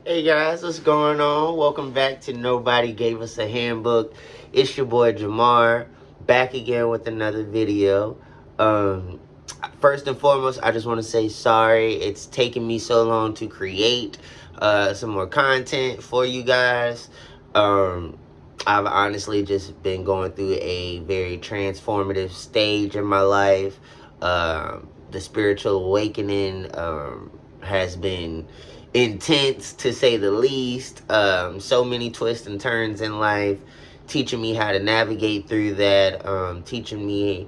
Hey guys, what's going on? Welcome back to Nobody Gave Us a Handbook. It's your boy Jamar, back again with another video. First and foremost, I just want to say sorry. It's taken me so long to create some more content for you guys. I've honestly just been going through a very transformative stage in my life. The spiritual awakening has been intense, to say the least. So many twists and turns in life, teaching me how to navigate through that, teaching me,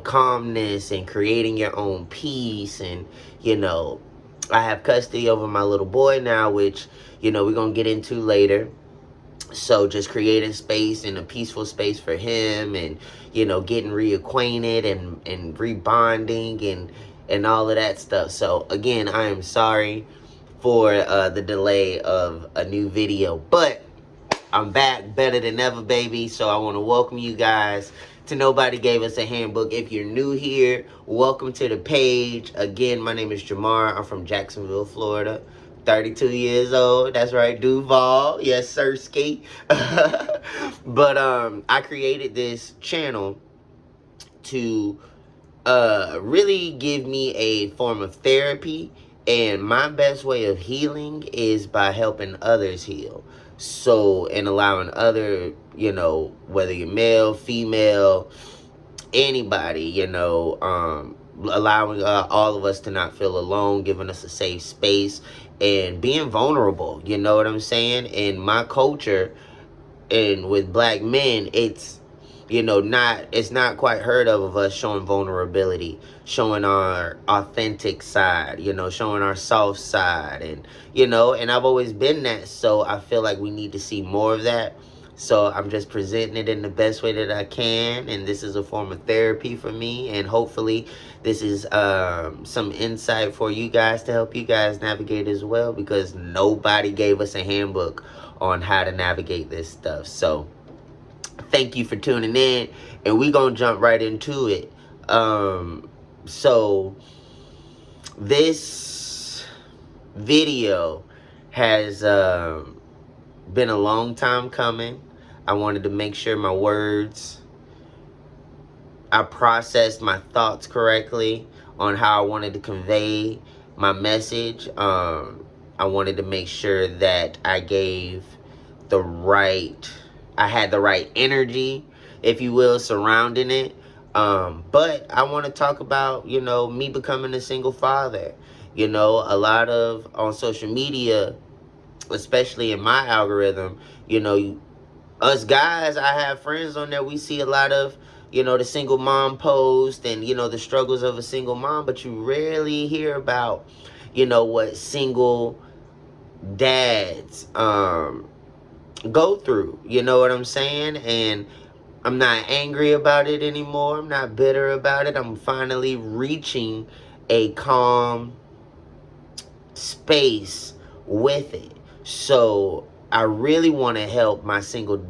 calmness and creating your own peace. And, I have custody over my little boy now, which, we're going to get into later. So just creating space and a peaceful space for him, and, getting reacquainted and rebonding and all of that stuff. So again, I am sorry for the delay of a new video, but I'm back better than ever, baby. So I want to welcome you guys to Nobody Gave Us a Handbook. If you're new here, welcome to the page. Again, my name is Jamar. I'm from Jacksonville, Florida. 32 years old. That's right, Duval. Yes, sir, ski. But I created this channel to really give me a form of therapy, and my best way of healing is by helping others heal. So, and allowing other, whether you're male, female, anybody, allowing all of us to not feel alone, giving us a safe space, and being vulnerable. You know what I'm saying? In my culture, and with black men, it's not quite heard of us showing vulnerability, showing our authentic side, showing our soft side. And I've always been that, so I feel like we need to see more of that. So I'm just presenting it in the best way that I can, and this is a form of therapy for me, and hopefully this is some insight for you guys to help you guys navigate as well, because nobody gave us a handbook on how to navigate this stuff. So thank you for tuning in, and we're gonna jump right into it. So this video has been a long time coming. I wanted to make sure I processed my thoughts correctly on how I wanted to convey my message. I wanted to make sure that I had the right energy, if you will, surrounding it. But I want to talk about, me becoming a single father. A lot of, on social media, especially in my algorithm, us guys, I have friends on there, we see a lot of, the single mom post and, the struggles of a single mom, but you rarely hear about, what single dads go through. You know what I'm saying? And I'm not angry about it anymore. I'm not bitter about it. I'm finally reaching a calm space with it. So I really want to help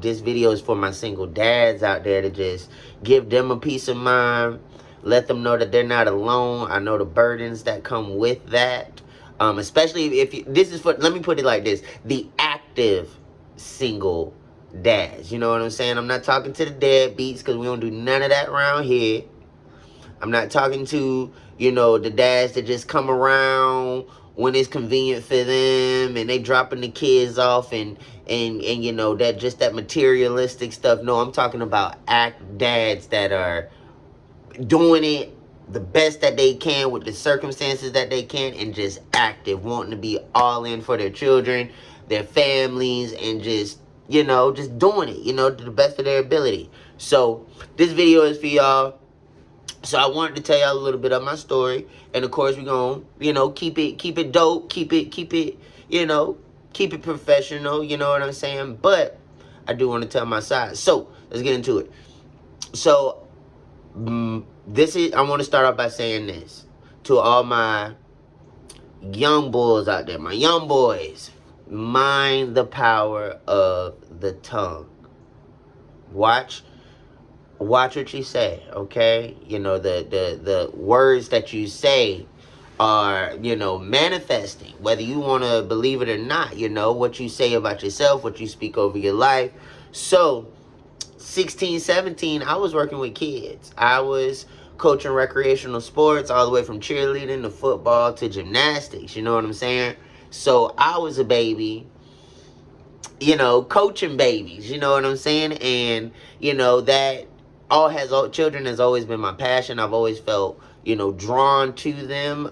this video is for my single dads out there, to just give them a peace of mind, let them know that they're not alone. I know the burdens that come with that. Especially let me put it like this, the active single dads. You know what I'm saying? I'm not talking to the deadbeats, because we don't do none of that around here. I'm not talking to, the dads that just come around when it's convenient for them, and they dropping the kids off and that materialistic stuff. No, I'm talking about dads that are doing it the best that they can with the circumstances that they can, and just active, wanting to be all in for their children, their families, and just doing it, to the best of their ability. So this video is for y'all. So I wanted to tell y'all a little bit of my story, and of course we're gonna, keep it dope, keep it professional, you know what I'm saying? But I do want to tell my side. So let's get into it. So I want to start off by saying this to all my young bulls out there, my young boys: mind the power of the tongue. Watch what you say, okay? The words that you say are, you know, manifesting, whether you want to believe it or not, you know, what you say about yourself, what you speak over your life. So 16, 17, I was working with kids. I was coaching recreational sports all the way from cheerleading to football to gymnastics, you know what I'm saying? So I was a baby, you know, coaching babies, you know what I'm saying? And, you know, that children has always been my passion. I've always felt, you know, drawn to them.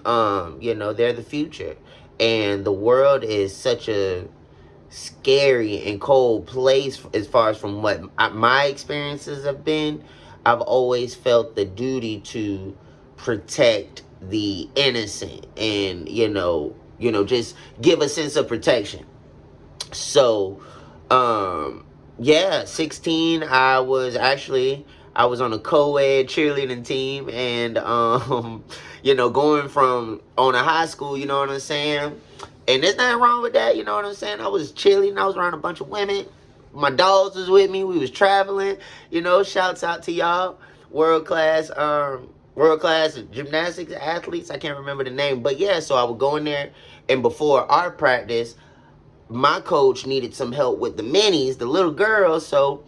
You know, they're the future. And the world is such a scary and cold place as far as from what my experiences have been. I've always felt the duty to protect the innocent and, just give a sense of protection. So, yeah, 16, I was on a co-ed cheerleading team, and, going from on a high school, you know what I'm saying? And there's nothing wrong with that, you know what I'm saying? I was cheerleading, I was around a bunch of women. My dogs was with me, we was traveling, shouts out to y'all. World-class gymnastics athletes, I can't remember the name. But yeah, so I would go in there, and before our practice, my coach needed some help with the minis, the little girls, so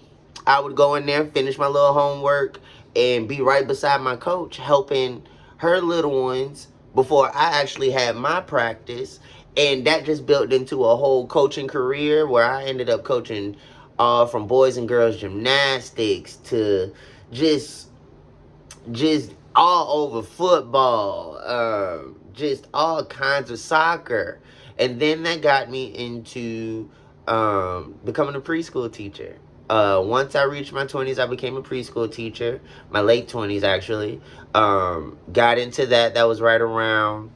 I would go in there, finish my little homework, and be right beside my coach, helping her little ones before I actually had my practice. And that just built into a whole coaching career where I ended up coaching from boys and girls gymnastics to just all over football, just all kinds of soccer. And then that got me into becoming a preschool teacher. Once I reached my 20s, I became a preschool teacher. My late 20s, actually. Got into that. That was right around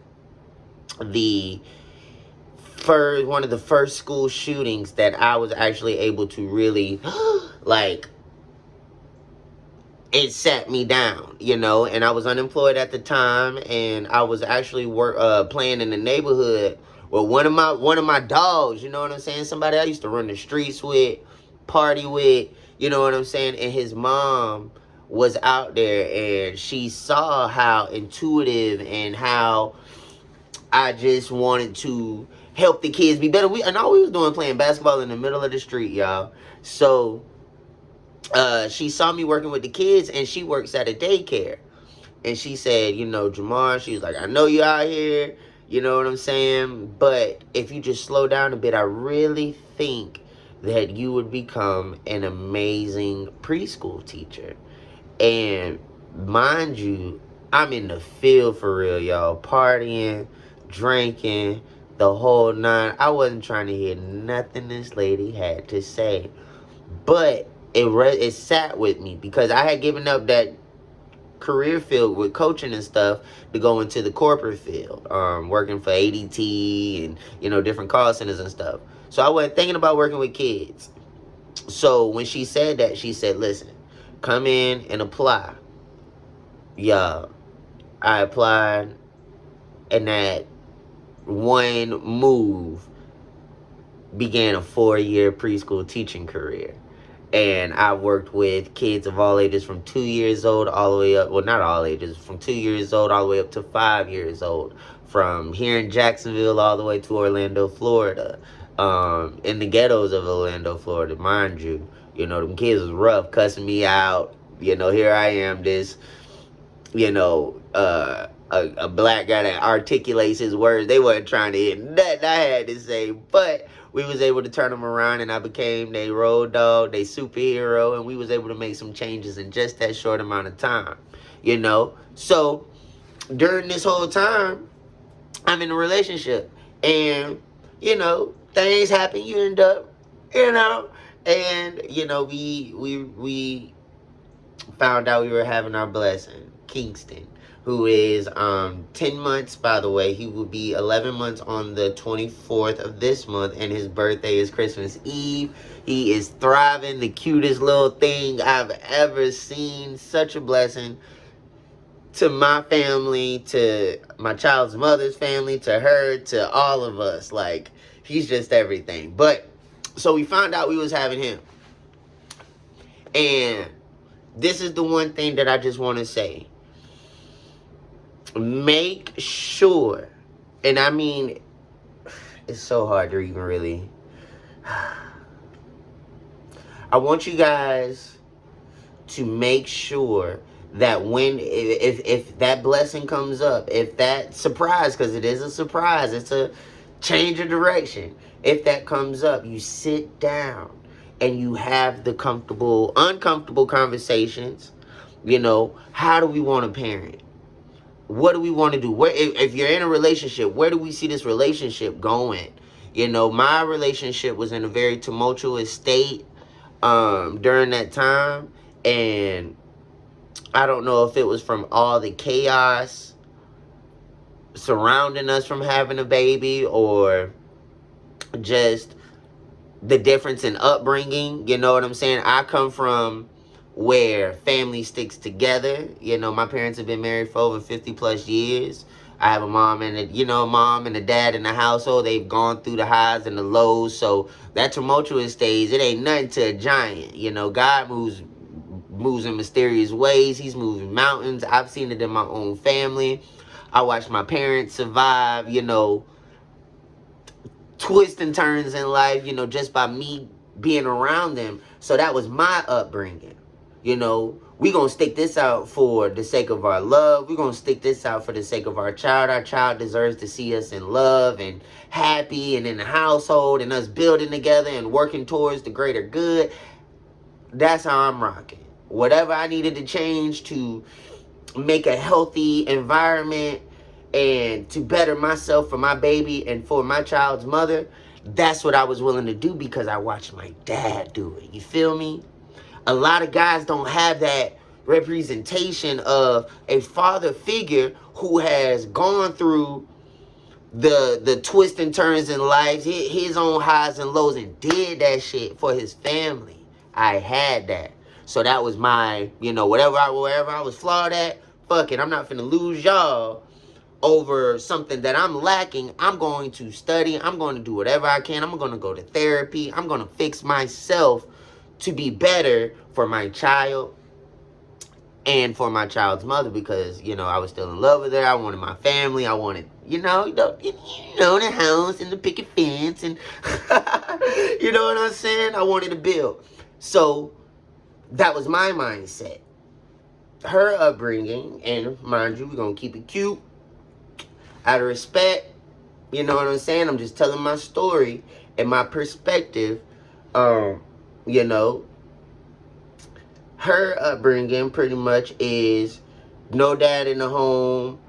one of the first school shootings that I was actually able to really, it set me down, and I was unemployed at the time, and I was actually playing in the neighborhood with one of my dogs, you know what I'm saying? Somebody I used to run the streets with, party with, you know what I'm saying? And his mom was out there, and she saw how intuitive and how I just wanted to help the kids be better. And all we was doing playing basketball in the middle of the street, y'all. So she saw me working with the kids, and she works at a daycare. And she said, Jamar, she was like, I know you out here, you know what I'm saying? But if you just slow down a bit, I really think that you would become an amazing preschool teacher. And mind you, I'm in the field for real, y'all. Partying, drinking, the whole nine. I wasn't trying to hear nothing this lady had to say. But it sat with me because I had given up that career field with coaching and stuff to go into the corporate field, working for ADT and, different call centers and stuff. So I wasn't thinking about working with kids. So when she said that, she said, listen, come in and apply. Yeah, I applied, and that one move began a 4-year preschool teaching career. And I worked with kids of all ages from 2 years old all the way up, well, not all ages, from 2 years old all the way up to 5 years old. From here in Jacksonville all the way to Orlando, Florida. In the ghettos of Orlando, Florida, mind you. Them kids was rough, cussing me out. Here I am, this, a black guy that articulates his words. They wasn't trying to hear nothing I had to say, but we was able to turn them around, and I became their road dog, their superhero, and we was able to make some changes in just that short amount of time, So during this whole time, I'm in a relationship, and, things happen, you end up, and, we found out we were having our blessing. Kingston, who is 10 months, by the way. He will be 11 months on the 24th of this month, and his birthday is Christmas Eve. He is thriving, the cutest little thing I've ever seen. Such a blessing to my family, to my child's mother's family, to her, to all of us. Like, he's just everything. But, so we found out we was having him. And this is the one thing that I just want to say. make sure, and I mean, it's so hard to even really. I want you guys to make sure that when, if that blessing comes up, if that surprise, because it is a surprise, it's a change of direction. If that comes up, you sit down and you have the uncomfortable conversations. You know, how do we want to parent? What do we want to do? Where, if you're in a relationship, where do we see this relationship going? You know, my relationship was in a very tumultuous state during that time, and I don't know if it was from all the chaos surrounding us from having a baby, or just the difference in upbringing. You know what I'm saying? I come from where family sticks together. You know, my parents have been married for over 50 plus years. I have a mom and mom and a dad in the household. They've gone through the highs and the lows. So that tumultuous stage, it ain't nothing to a giant. You know, God moves in mysterious ways. He's moving mountains. I've seen it in my own family. I watched my parents survive, twists and turns in life, just by me being around them. So that was my upbringing. We gonna stick this out for the sake of our love. We gonna stick this out for the sake of our child. Our child deserves to see us in love and happy and in the household and us building together and working towards the greater good. That's how I'm rocking. Whatever I needed to change to make a healthy environment and to better myself for my baby and for my child's mother, that's what I was willing to do because I watched my dad do it. You feel me? A lot of guys don't have that representation of a father figure who has gone through the twists and turns in life, his own highs and lows, and did that shit for his family. I had that. So that was my, wherever I was flawed at, fuck it, I'm not finna lose y'all over something that I'm lacking. I'm going to study. I'm going to do whatever I can. I'm going to go to therapy. I'm going to fix myself to be better for my child and for my child's mother because, I was still in love with her. I wanted my family. I wanted, the house and the picket fence and, you know what I'm saying? I wanted to build. So that was my mindset. Her upbringing, and mind you, we're going to keep it cute, out of respect, you know what I'm saying? I'm just telling my story and my perspective. Her upbringing pretty much is no dad in the home,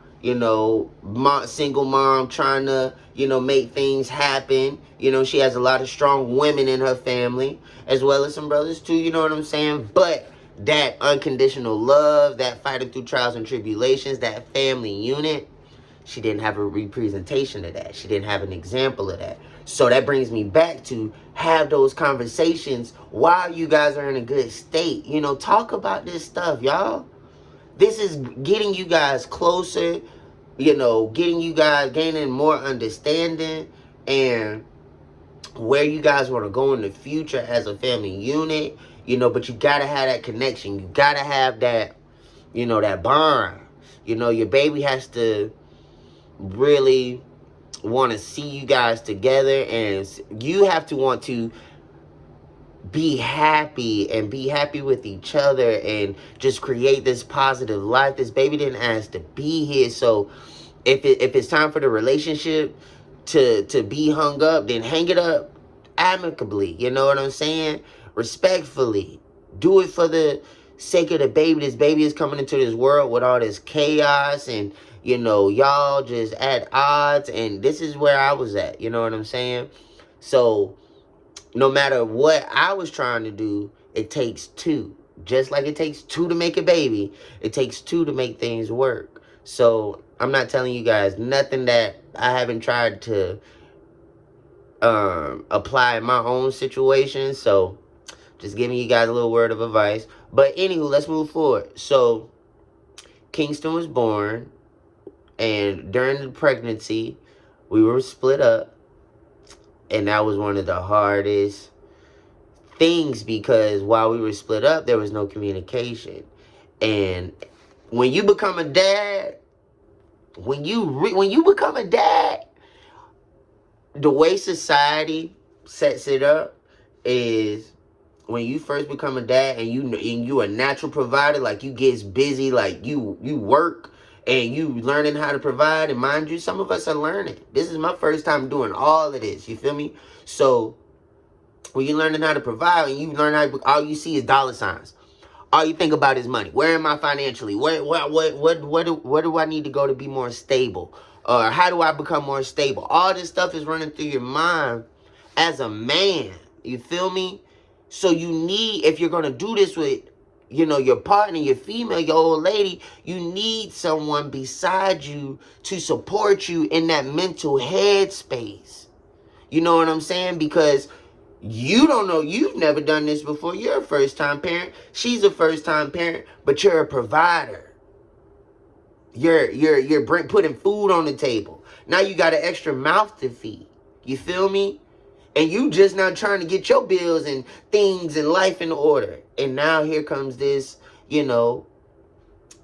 single mom trying to, make things happen. She has a lot of strong women in her family, as well as some brothers too, you know what I'm saying? But that unconditional love, that fighting through trials and tribulations, that family unit, she didn't have a representation of that. She didn't have an example of that. So that brings me back to have those conversations while you guys are in a good state. Talk about this stuff, y'all. This is getting you guys closer, getting you guys gaining more understanding and where you guys want to go in the future as a family unit, but you got to have that connection. You got to have that, that bond. Your baby has to really want to see you guys together, and you have to want to be happy and be happy with each other and just create this positive life. This baby didn't ask to be here, so if it's time for the relationship to be hung up, then hang it up amicably, you know what I'm saying? Respectfully. Do it for the sake of the baby. This baby is coming into this world with all this chaos and y'all just at odds, and this is where I was at, you know what I'm saying? So no matter what I was trying to do, it takes two. Just like it takes two to make a baby, it takes two to make things work. So I'm not telling you guys nothing that I haven't tried to apply in my own situation. So just giving you guys a little word of advice. But anywho, let's move forward. So Kingston was born, and during the pregnancy, we were split up. And that was one of the hardest things because while we were split up, there was no communication. And when you become a dad, when you become a dad, the way society sets it up is when you first become a dad and you a natural provider, like you gets busy, like you work and you learning how to provide. And mind you, some of us are learning. This is my first time doing all of this. You feel me? So when you're learning how to provide and you learn how to, all you see is dollar signs. All you think about is money. Where am I financially? Where do I need to go to be more stable? Or how do I become more stable? All this stuff is running through your mind as a man. You feel me? So you need, if you're gonna do this with, your partner, your female, your old lady, you need someone beside you to support you in that mental headspace. You know what I'm saying? Because you don't know, you've never done this before. You're a first-time parent. She's a first-time parent, but you're a provider. You're putting food on the table. Now you got an extra mouth to feed. You feel me? And you just now trying to get your bills and things and life in order. And now here comes this,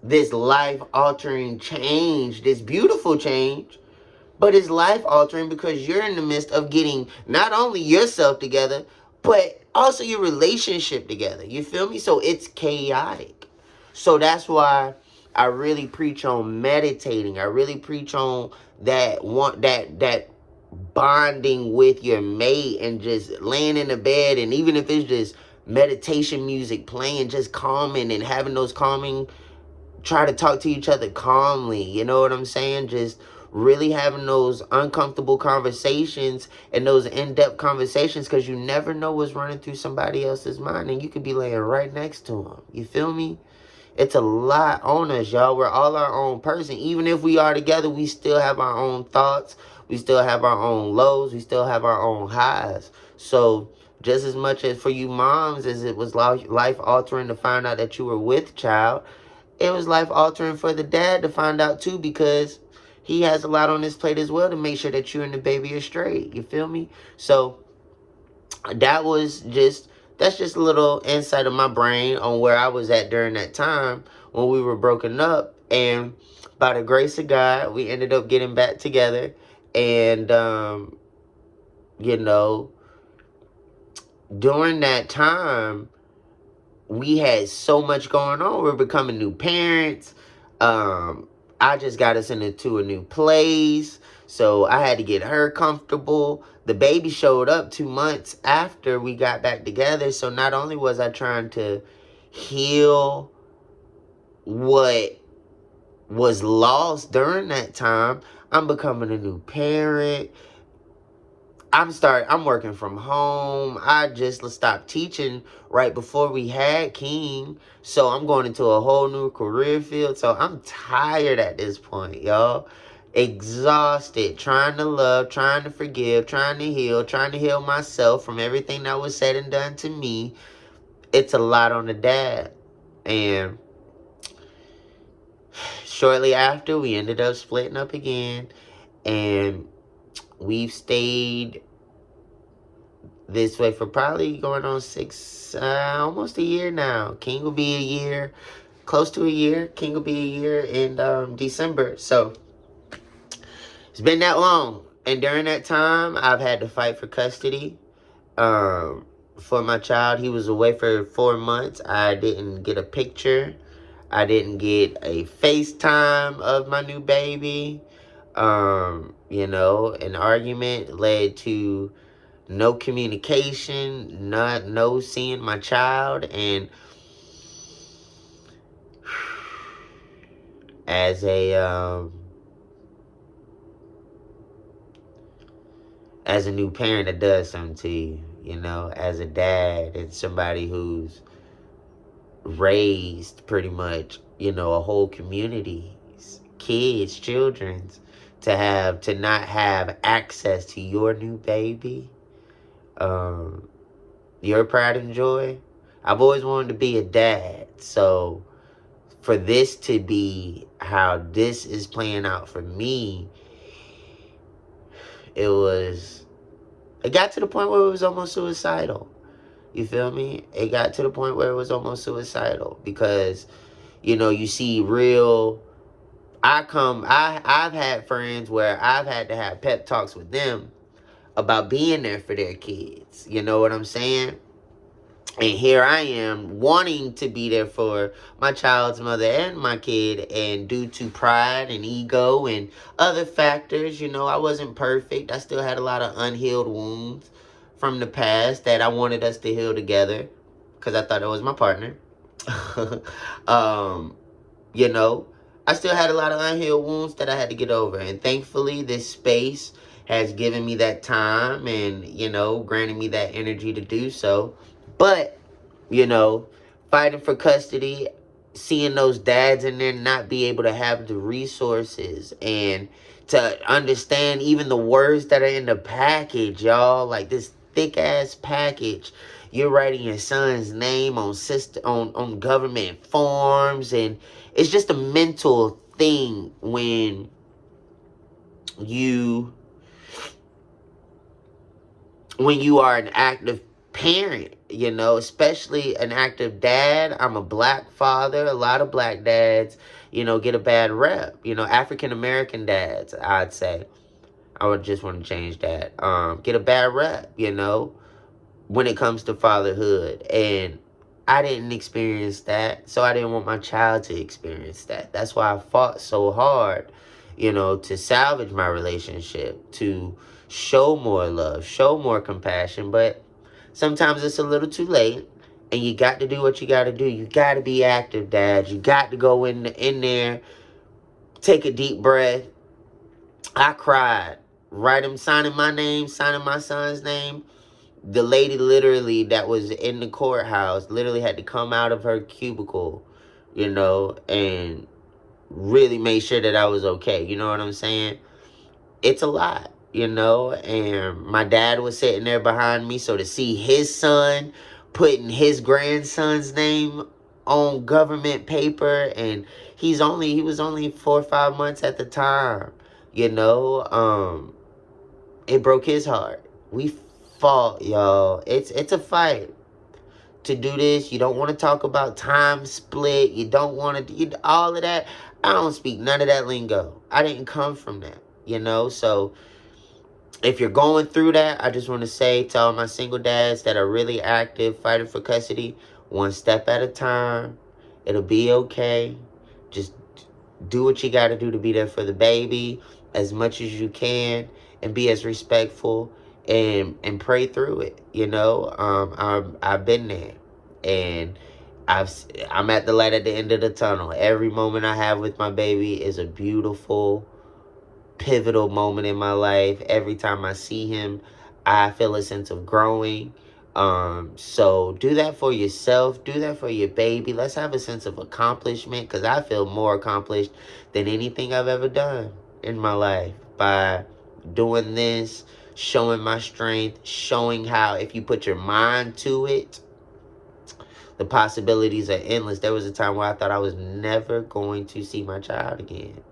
this life-altering change, this beautiful change. But it's life-altering because you're in the midst of getting not only yourself together, but also your relationship together. You feel me? So it's chaotic. So that's why I really preach on meditating. I really preach on that bonding with your mate and just laying in the bed. And even if it's just meditation music playing, just calming and having those calming, try to talk to each other calmly. You know what I'm saying? Just really having those uncomfortable conversations and those in-depth conversations, because you never know what's running through somebody else's mind, and you could be laying right next to them. You feel me? It's a lot on us, y'all. We're all our own person. Even if we are together, we still have our own thoughts. We still have our own lows. We still have our own highs. So just as much as for you moms as it was life-altering to find out that you were with child, it was life-altering for the dad to find out too, because he has a lot on his plate as well to make sure that you and the baby are straight. You feel me? So that's just a little insight of my brain on where I was at during that time when we were broken up. And by the grace of God, we ended up getting back together. And, during that time, we had so much going on. We're becoming new parents. I just got us into a new place. So I had to get her comfortable. The baby showed up 2 months after we got back together. So not only was I trying to heal what was lost during that time, I'm becoming a new parent. I'm working from home. I just stopped teaching right before we had King. So I'm going into a whole new career field. So I'm tired at this point, y'all. Exhausted, trying to love, trying to forgive, trying to heal myself from everything that was said and done to me. It's a lot on the dad. And shortly after, we ended up splitting up again. And we've stayed this way for probably going on almost a year now. King will be a year, close to a year. King will be a year in December. So it's been that long. And during that time, I've had to fight for custody for my child. He was away for 4 months. I didn't get a picture. I didn't get a FaceTime of my new baby. An argument led to no communication, no seeing my child. And as a new parent, it does something to you. As a dad and somebody who's raised pretty much, a whole community's kids, children's, to not have access to your new baby, your pride and joy. I've always wanted to be a dad. So for this to be how this is playing out for me, it got to the point where it was almost suicidal. You feel me? It got to the point where it was almost suicidal because, you see real I've had friends where I've had to have pep talks with them about being there for their kids. You know what I'm saying? And here I am wanting to be there for my child's mother and my kid, and due to pride and ego and other factors, I wasn't perfect. I still had a lot of unhealed wounds from the past that I wanted us to heal together because I thought it was my partner. um, you know, I still had a lot of unhealed wounds that I had to get over. And thankfully, this space has given me that time and, granted me that energy to do so. But, fighting for custody, seeing those dads in there not be able to have the resources and to understand even the words that are in the package, y'all. Like this thick ass package. You're writing your son's name on government forms, and it's just a mental thing when you are an active parent, especially an active dad. I'm a black father. A lot of black dads, get a bad rep. African American dads, I'd say. I would just want to change that. Get a bad rep, when it comes to fatherhood. And I didn't experience that, so I didn't want my child to experience that. That's why I fought so hard, to salvage my relationship, to show more love, show more compassion. But sometimes it's a little too late, and you got to do what you got to do. You got to be active, Dad. You got to go in there, take a deep breath. I cried. Signing my name, signing my son's name. The lady literally that was in the courthouse literally had to come out of her cubicle, and really make sure that I was okay. You know what I'm saying? It's a lot, and my dad was sitting there behind me. So to see his son putting his grandson's name on government paper, and he was only 4 or 5 months at the time, it broke his heart. We fought, y'all. It's a fight to do this. You don't want to talk about time split. You don't want to all of that. I don't speak none of that lingo. I didn't come from that, So if you're going through that, I just want to say to all my single dads that are really active fighting for custody, one step at a time. It'll be okay. Just do what you got to do to be there for the baby as much as you can, and be as respectful, and pray through it. I've been there, and I'm at the light at the end of the tunnel. Every moment I have with my baby is a beautiful, pivotal moment in my life. Every time I see him, I feel a sense of growing. So do that for yourself. Do that for your baby. Let's have a sense of accomplishment, because I feel more accomplished than anything I've ever done in my life by doing this, showing my strength, showing how if you put your mind to it, the possibilities are endless. There was a time where I thought I was never going to see my child again.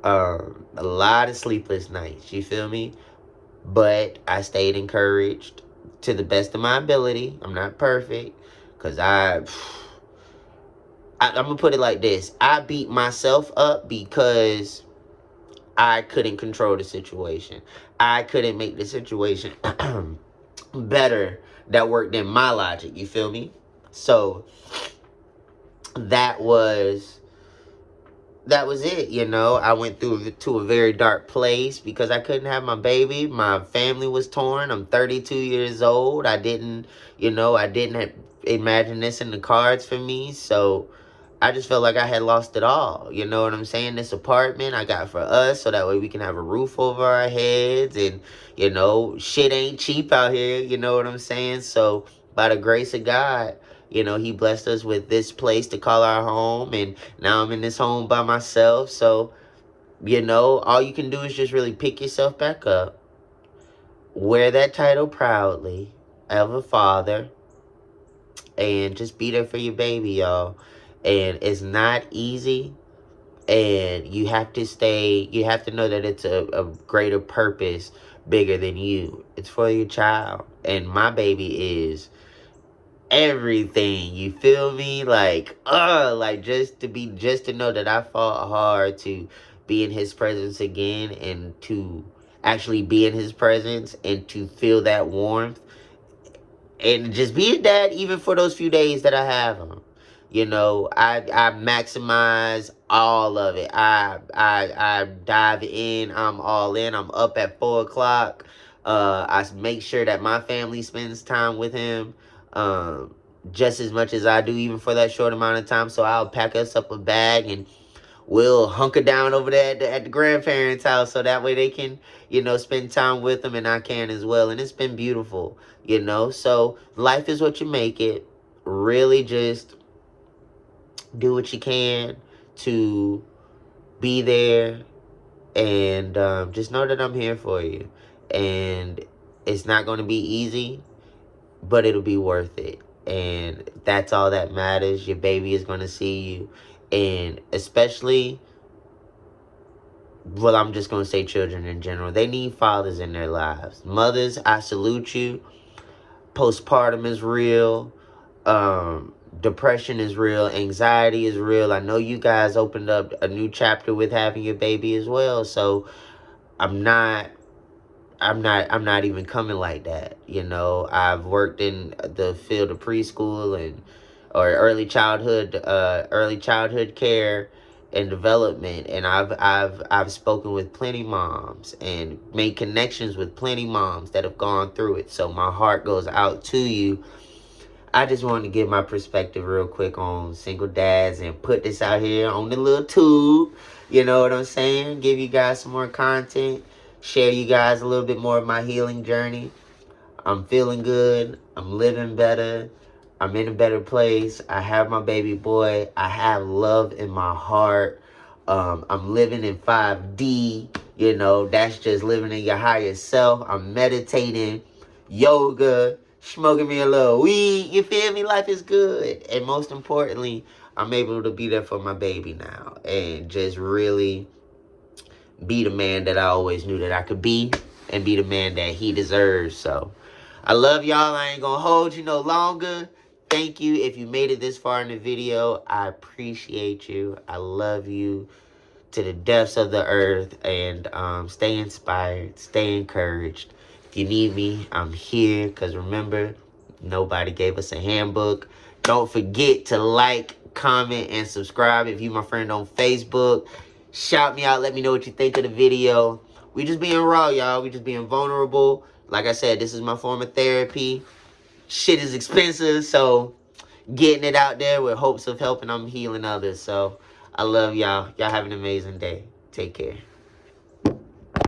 A lot of sleepless nights, you feel me? But I stayed encouraged to the best of my ability. I'm not perfect, because I'm going to put it like this. I beat myself up because I couldn't control the situation. I couldn't make the situation better that worked in my logic. You feel me? So that was it. I went to a very dark place because I couldn't have my baby. My family was torn. I'm 32 years old. I didn't imagine this in the cards for me. So I just felt like I had lost it all. You know what I'm saying? This apartment I got for us so that way we can have a roof over our heads. And, shit ain't cheap out here. You know what I'm saying? So by the grace of God, he blessed us with this place to call our home. And now I'm in this home by myself. So, all you can do is just really pick yourself back up. Wear that title proudly of a father. And just be there for your baby, y'all. And it's not easy. And you have to know that it's a greater purpose bigger than you. It's for your child. And my baby is everything. You feel me? Like just to know that I fought hard to be in his presence again, and to actually be in his presence and to feel that warmth, and just be a dad even for those few days that I have him. You know, I maximize all of it. I dive in. I'm all in. I'm up at 4 o'clock. I make sure that my family spends time with him, just as much as I do, even for that short amount of time. So I'll pack us up a bag, and we'll hunker down over there at the grandparents' house, so that way they can, spend time with them, and I can as well. And it's been beautiful, So life is what you make it. Really just do what you can to be there, and just know that I'm here for you. And it's not going to be easy, but it'll be worth it. And that's all that matters. Your baby is going to see you. And especially, well, I'm just going to say children in general, they need fathers in their lives. Mothers, I salute you. Postpartum is real. Depression is real. Anxiety is real. I know you guys opened up a new chapter with having your baby as well. So I'm not even coming like that. I've worked in the field of preschool or early childhood care and development, and I've spoken with plenty moms and made connections with plenty moms that have gone through it. So my heart goes out to you. I just wanted to give my perspective real quick on single dads and put this out here on the little tube. You know what I'm saying? Give you guys some more content. Share you guys a little bit more of my healing journey. I'm feeling good. I'm living better. I'm in a better place. I have my baby boy. I have love in my heart. I'm living in 5D. That's just living in your higher self. I'm meditating, yoga, smoking me a little weed. You feel me? Life is good. And most importantly, I'm able to be there for my baby now. And just really be the man that I always knew that I could be. And be the man that he deserves. So I love y'all. I ain't gonna hold you no longer. Thank you if you made it this far in the video. I appreciate you. I love you to the depths of the earth. And stay inspired. Stay encouraged. If you need me, I'm here. Because remember, nobody gave us a handbook. Don't forget to like, comment, and subscribe. If you my friend on Facebook, shout me out. Let me know what you think of the video. We just being raw, y'all. We just being vulnerable. Like I said, this is my form of therapy. Shit is expensive, so getting it out there with hopes of helping them healing others. So I love y'all. Y'all have an amazing day. Take care.